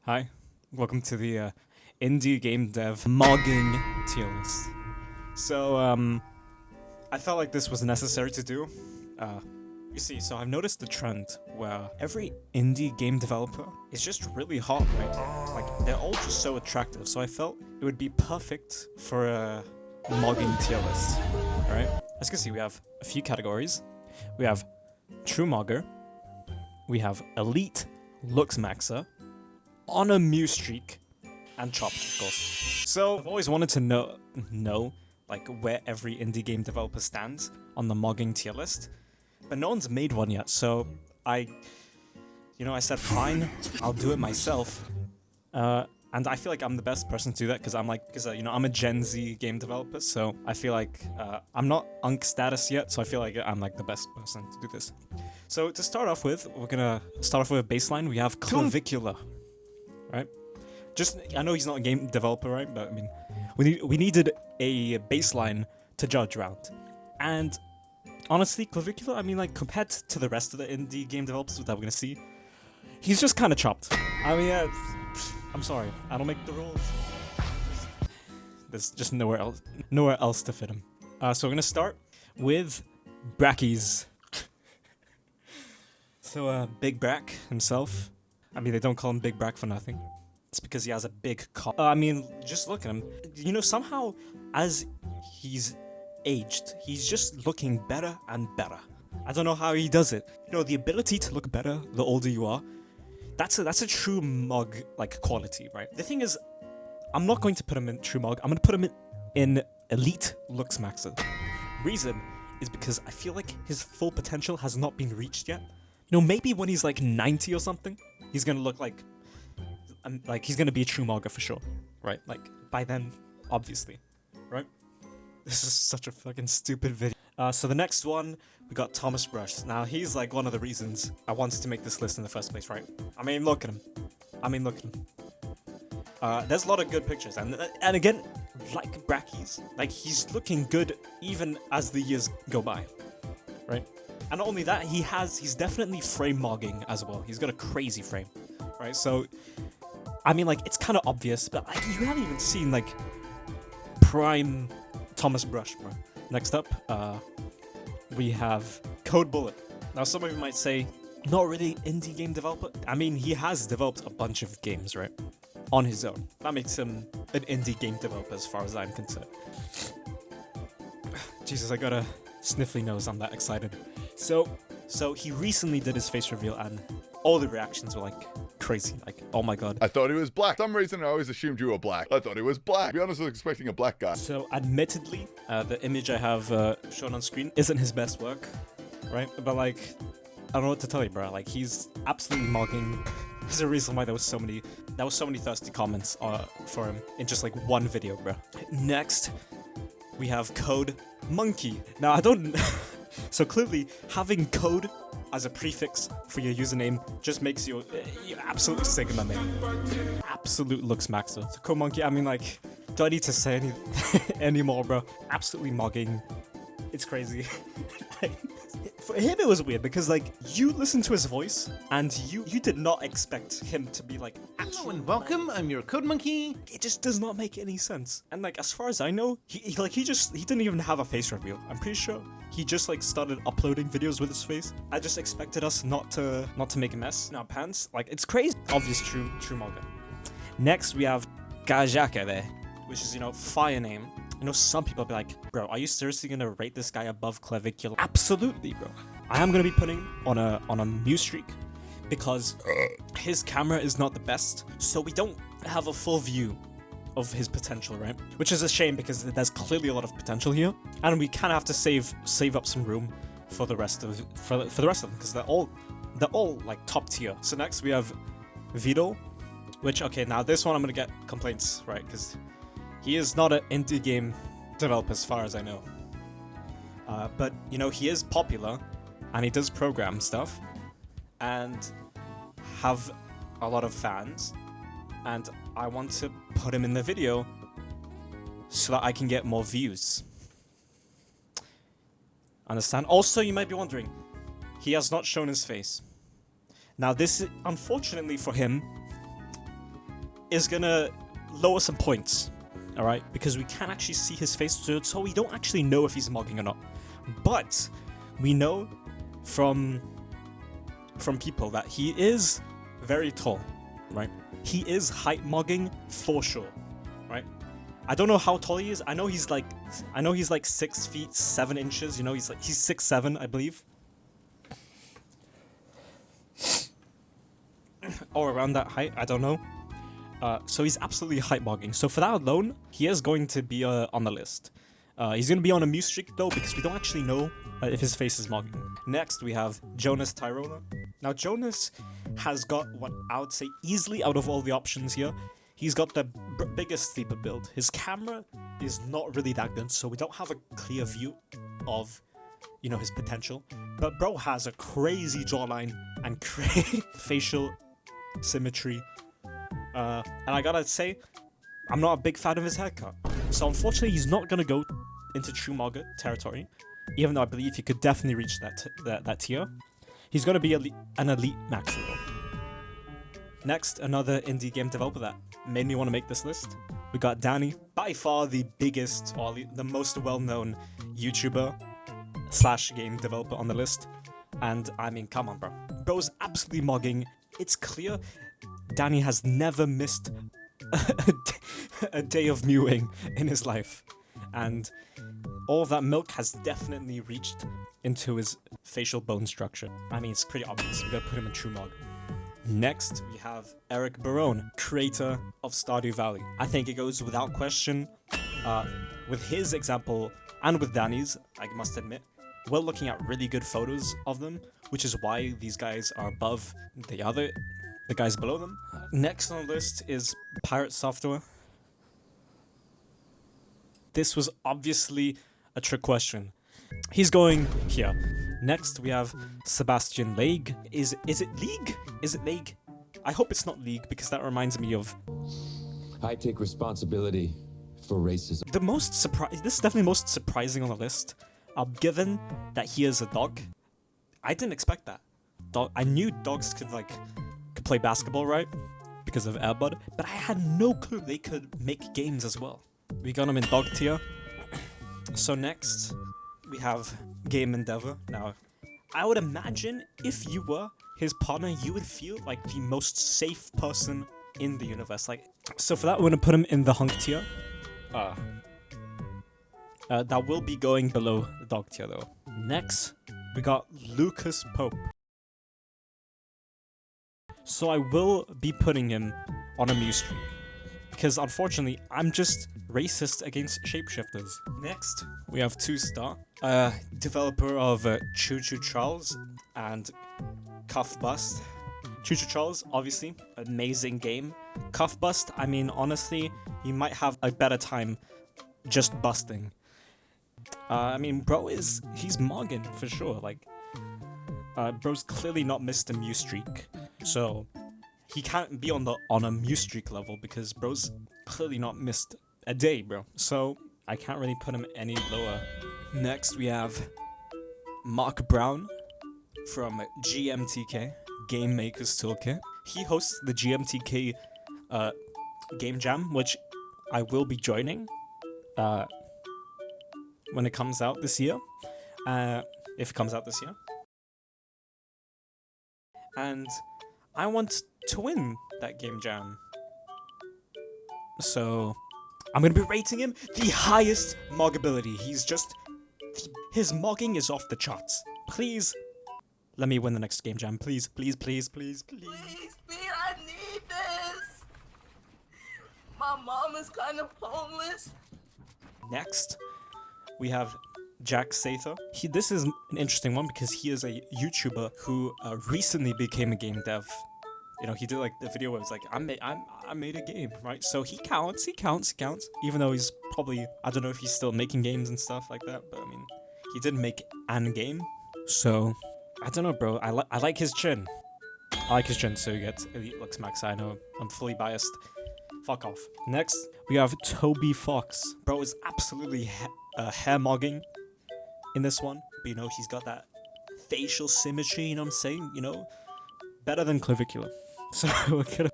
Hi, welcome to the indie game dev mogging tier list. So, I felt like this was necessary to do. You see, so I've noticed the trend where every indie game developer is just really hot, right? Like, they're all just so attractive, so I felt it would be perfect for a mogging tier list, alright? As you can see, we have a few categories. We have True Mogger, we have Elite Looks Maxer, On a Mew Streak, and Chopped, of course. So I've always wanted to know like where every indie game developer stands on the mogging tier list, but no one's made one yet. So I said fine, I'll do it myself. And I feel like I'm the best person to do that because I'm a Gen Z game developer. So I feel like I'm not Unk status yet. So I feel like I'm like the best person to do this. So to start off with, we're gonna start off with a baseline. We have Clavicular. Right? I know he's not a game developer, right? But I mean, we needed a baseline to judge around. And honestly, Clavicular, I mean, like, compared to the rest of the indie game developers that we're gonna see, he's just kind of chopped. I mean, I'm sorry, I don't make the rules. There's just nowhere else to fit him. So we're gonna start with Brackies. So, Big Brack himself. I mean, they don't call him Big Brack for nothing. It's because he has a big cock. I mean, just look at him. You know, somehow, as he's aged, he's just looking better and better. I don't know how he does it. You know, the ability to look better the older you are, that's a true mug, like, quality, right? The thing is, I'm not going to put him in true mug. I'm going to put him in Elite Looks Maxer. Reason is because I feel like his full potential has not been reached yet. You know, maybe when he's like 90 or something, he's gonna look like he's gonna be a true mogger for sure, right? Like, by then, obviously, right? This is such a fucking stupid video. So the next one, we got Thomas Brush. Now, he's like one of the reasons I wanted to make this list in the first place, right? I mean, look at him. There's a lot of good pictures, and again, like Brackies, like, he's looking good even as the years go by, right? And not only that, he's definitely frame mogging as well. He's got a crazy frame, right? So, I mean, like, it's kind of obvious, but like, you haven't even seen like prime Thomas Brush, bro. Next up, we have Code Bullet. Now, some of you might say, not really indie game developer. I mean, he has developed a bunch of games, right, on his own. That makes him an indie game developer as far as I'm concerned. Jesus, I got a sniffly nose. I'm that excited. So he recently did his face reveal, and all the reactions were like crazy. Like, oh my god. I thought he was black. For some reason, I always assumed you were black. I thought he was black. To be honest, I was expecting a black guy. So, admittedly, the image I have shown on screen isn't his best work, right? But like, I don't know what to tell you, bro. Like, he's absolutely mogging. There's a reason why there was so many thirsty comments for him in just like one video, bro. Next, we have Code Monkey. Now, I don't. So clearly, having code as a prefix for your username just makes you absolute Sigma, man. Absolute Looks Maxer. So Code Monkey, I mean, like, do I need to say anymore, bro? Absolutely mogging. It's crazy. For him, it was weird because, like, you listen to his voice and you did not expect him to be like, hello and welcome, I'm your Code Monkey. It just does not make any sense. And like, as far as I know, he didn't even have a face reveal. I'm pretty sure he just like started uploading videos with his face. I just expected us not to make a mess in our pants. Like, it's crazy. Obvious true mogger. Next, we have Gajaka there, which is, fire name. You know, some people be like, bro, are you seriously gonna rate this guy above Clavicular? Absolutely, bro. I am gonna be putting on a Mew Streak because his camera is not the best, so we don't have a full view of his potential, right? Which is a shame because there's clearly a lot of potential here, and we kind of have to save up some room for the rest of them because they're all like top tier. So next we have Vito, which, okay, now this one I'm gonna get complaints, right? Because he is not an indie game developer as far as I know. But, he is popular, and he does program stuff, and have a lot of fans, and I want to put him in the video so that I can get more views. Understand? Also, you might be wondering, he has not shown his face. Now, this, unfortunately for him, is gonna lower some points, all right? Because we can't actually see his face, so we don't actually know if he's mogging or not. But we know from people that he is very tall, right? He is height mogging for sure, right? I don't know how tall he is. I know he's like 6 feet 7 inches. You know, he's 6'7", I believe, or around that height. I don't know. So he's absolutely height mogging. So for that alone, he is going to be on the list. He's going to be on a mute streak though, because we don't actually know if his face is mogging. Next, we have Jonas Tyrona. Now, Jonas has got what I would say easily out of all the options here, he's got the biggest sleeper build. His camera is not really that good, so we don't have a clear view of, you know, his potential. But bro has a crazy jawline and facial symmetry. And I gotta say, I'm not a big fan of his haircut. So unfortunately, he's not gonna go into true Mogger territory, even though I believe he could definitely reach that tier. He's gonna be an elite max level. Next, another indie game developer that made me want to make this list. We got Danny, by far the biggest or the most well-known YouTuber / game developer on the list. And I mean, come on, bro. Bro's absolutely mogging. It's clear Danny has never missed a day of mewing in his life. And all of that milk has definitely reached into his facial bone structure. I mean, it's pretty obvious. We gotta put him in true mog. Next, we have Eric Barone, creator of Stardew Valley. I think it goes without question. With his example, and with Danny's, I must admit, we're looking at really good photos of them, which is why these guys are above the guys below them. Next on the list is Pirate Software. This was obviously a trick question. He's going here. Next, we have Sebastian League. Is it League? Is it League? I hope it's not League, because that reminds me of... I take responsibility for racism. This is definitely most surprising on the list. Given that he is a dog. I didn't expect that. I knew dogs could play basketball, right? Because of Air Bud. But I had no clue they could make games as well. We got him in dog tier. So next, we have Gamedev. Now, I would imagine if you were his partner, you would feel like the most safe person in the universe. So for that, we're gonna put him in the hunk tier. That will be going below the dog tier though. Next, we got Lucas Pope. So I will be putting him on a Mew streak, because unfortunately, I'm just racist against shapeshifters. Next, we have 2-Star, developer of Choo Choo Charles and Cuff Bust. Choo Choo Charles, obviously, amazing game. Cuff Bust, I mean, honestly, you might have a better time just busting. I mean, bro he's mogging for sure. Bro's clearly not missed a Mew streak, so he can't be on a Mew streak level because bro's clearly not missed a day, bro. So I can't really put him any lower. Next, we have Mark Brown from GMTK, Game Maker's Toolkit. He hosts the GMTK Game Jam, which I will be joining when it comes out this year. If it comes out this year. And I want to win that Game Jam. So I'm going to be rating him the highest moggability. His mogging is off the charts. Please, let me win the next Game Jam. Please, please, please, please, please. Please, I need this. My mom is kind of homeless. Next, we have Jack Sather. This is an interesting one because he is a YouTuber who recently became a game dev. You know, he did the video where it's I made a game, right? So he counts. Even though he's probably, I don't know if he's still making games and stuff like that, but I mean, he did make an game. So, I don't know, bro. I like his chin. So he gets Elite Lux Max. I know, I'm fully biased. Fuck off. Next, we have Toby Fox. Bro is absolutely hair mogging in this one. But you know, he's got that facial symmetry, you know what I'm saying? You know, better than Clavicular. So we're gonna...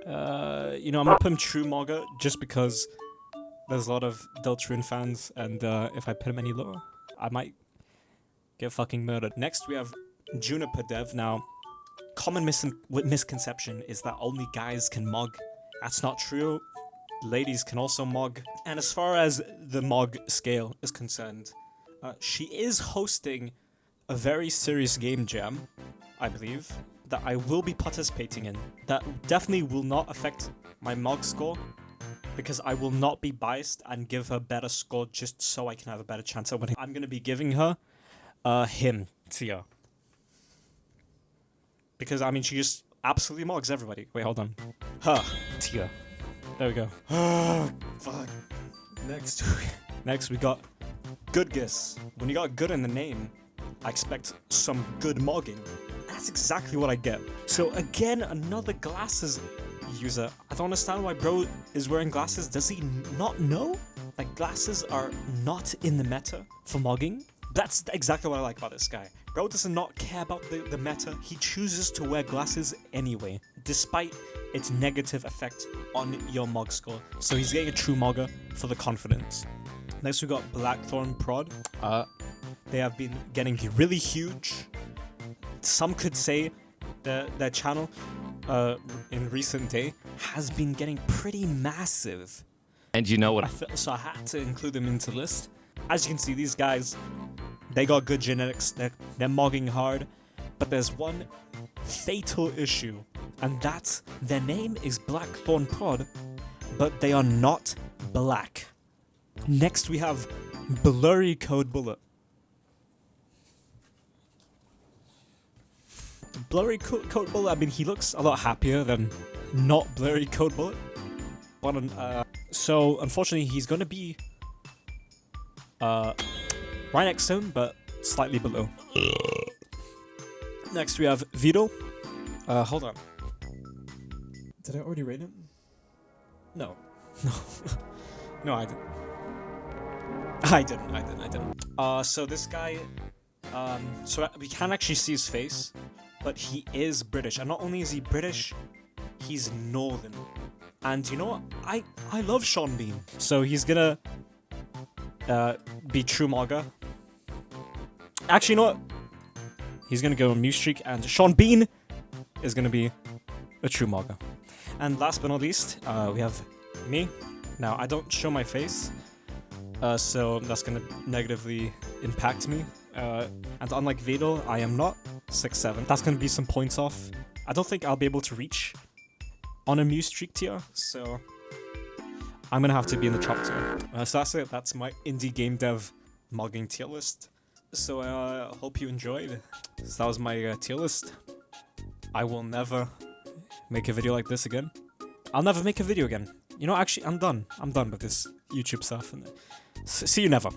You know, I'm gonna put him true Mogger just because there's a lot of Deltarune fans, and if I put him any lower, I might get fucking murdered. Next, we have Juniper Dev. Now, common misconception is that only guys can Mog. That's not true. Ladies can also Mog. And as far as the Mog scale is concerned, she is hosting a very serious game jam, I believe, that I will be participating in. That definitely will not affect my Mog score, because I will not be biased and give her better score just so I can have a better chance at winning. I'm going to be giving her him tier. Because, I mean, she just absolutely Mogs everybody. Wait, hold on. Her tier. There we go. Fuck. Next we got Goodgus. When you got good in the name, I expect some good mogging. That's exactly what I get. So again, another glasses user. I don't understand why bro is wearing glasses. Does he not know? Like, glasses are not in the meta for mogging. That's exactly what I like about this guy. Bro does not care about the meta. He chooses to wear glasses anyway, despite its negative effect on your Mog score. So he's getting a true Mogger for the confidence. Next we got Blackthorn Prod. They have been getting really huge. Some could say their channel in recent day has been getting pretty massive. And you know what? So I had to include them into the list. As you can see, these guys, they got good genetics. They're mogging hard. But there's one fatal issue, and that's their name is Blackthorn Prod, but they are not black. Next we have Blurry Code Bullet. Blurry Code Bullet, I mean, he looks a lot happier than not Blurry Code Bullet. So unfortunately he's gonna be right next to him, but slightly below. Next we have Vito. Hold on. Did I already rate him? No. No, I didn't. I didn't. So this guy, so we can't actually see his face, but he is British. And not only is he British, he's Northern. And you know what? I love Sean Bean. So he's gonna be true Mogger. Actually, you know what? He's gonna go on Muse Streak, and Sean Bean is gonna be a true Mogger. And last but not least, we have me. Now, I don't show my face, so that's gonna negatively impact me. And unlike Vedal, I am not 6'7". That's gonna be some points off. I don't think I'll be able to reach on a Muse Streak tier, so I'm gonna have to be in the top tier. So that's it. That's my indie game dev mogging tier list. So I hope you enjoyed. So that was my tier list. I will never make a video like this again. I'll never make a video again. You know, actually, I'm done. I'm done with this YouTube stuff. And see you never.